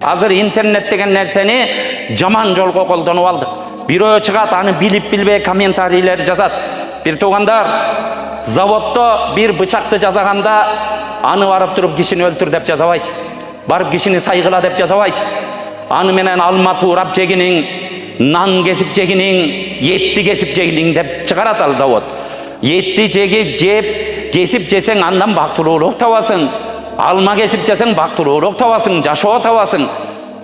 Hazır internet деген нәрсені жаман жолға қолданып алдық. Бирөө чыгат, аны билип билбей комментарийлер жазат. Бир туғандар, заводто бир бычақты жазағанда, аны барып туруп кишини өлтүр деп жазабайт. Барып кишини сайгыла деп жазабайт. Аны менен алма туурап жегиниң, нан кесип жегиниң, етти кесип жегиниң деп чыгарат ал завод. Етти жеп, кесип жесең андан бактылуулук табасың. Алма кесип жесең бактылуулук табасың, жашоо табасың.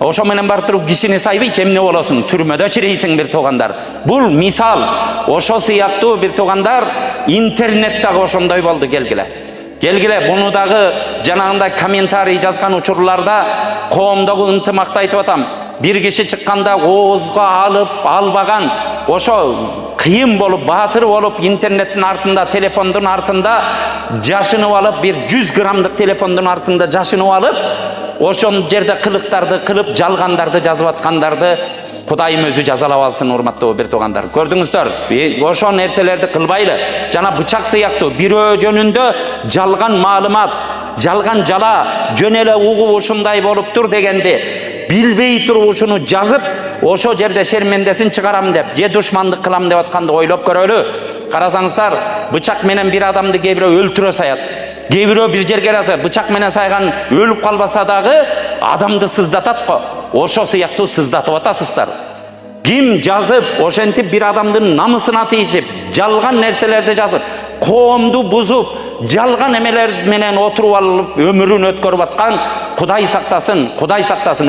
Ошо менен барып туруп кишини сайбыйчы эмне болосуң? Түрмөдө чирейсиң бир тугандар. Бул мисал. Ошо сыяктуу бир тугандар интернет дагы ошондой болду. Келгиле, буну дагы жанагындай комментарий жазган учурларда коомдогу ынтымакты айтып атам. Бир киши чыкканда оозго албаган, ошо кыйын болуп, баатыр болуп, интернеттин артында, телефондун артында жашынып алып, бир 100 граммдык телефондун артында жашынып алып, ошол жерде кылыктарды кылып, жалгандарды жазып аткандарды Кудайым өзү жазалап алсын, урматтуу бир тугандар. Көрдүңүздөр, ошо нерселерди кылбайлы. Жана бычак сыяктуу бирөө жөнүндө жалган маалымат, жалган жала, жөн эле угуп ушундай болуптур дегенди билбей туруп ушуну жазып, ошо жерде шермендесин чыгарам деп, же душмандык кылам деп атканды ойлоп көрөлү. Карасаңыздар, бычак менен бир адамды кээ бирөө өлтүрө саят. Кээ бирөө бир жерге жаза, бычак менен сайган өлүп калбаса дагы адамды сыздатат го. Ошо сыяктуу сыздатып атасыздар. Ким жазып, ошентип бир адамдын намысына тийишип, жалган нерселерди жазып, коомду бузуп, жалган эмелер менен отуруп алып өмүрүн өткөрүп аткан Кудай сактасын,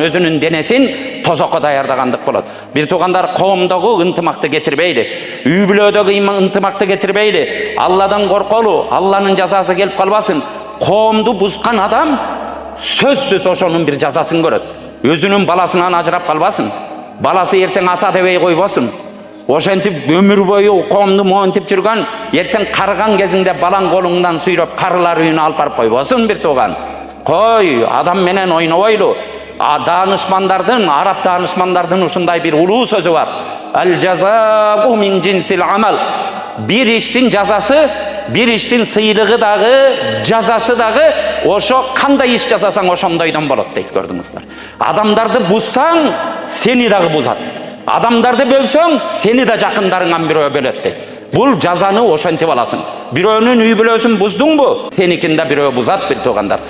өзүнүн денесин тозокко даярдагандык болот. Бир тугандар, коомдогу ынтымакты кетирбейли, үй бүлөдөгү ынтымакты кетирбейли. Алладан корколу, Алланын жазасы келип калбасын. Коомду бузган адам сөзсүз ошонун бир жазасын көрөт. Өзүнүн баласынан ажырап калбасын. Баласы эртең ата дебей койбосун. Ошентип өмүр бою коомду монтип жүргөн, эртең карыган кезинде балаң колуңдан сүйрөп карылар үйүнө алып барып койбосун бир туган. Кой, адам менен ойнобойлу. Данышмандардын, араб данышмандардын ушундай бир улуу сөзү бар. Ал-жазау мин джинсил амал. Бир иштин жазасы, бир иштин сыйлыгы дагы, жазасы дагы ошо кандай иш жасасаң ошондойдон болот дейт, көрдүңүздөр. Адамдарды бузсаң, сени дагы бузат. Адамдарды бөлсөң, сени да жакындарыңан бирөө бөлөт дейт. Бул жазаны ошентип аласың. Бирөөнүн үй бүлөсүн буздуңбу, сеникин да бирөө бузат бир тугандар.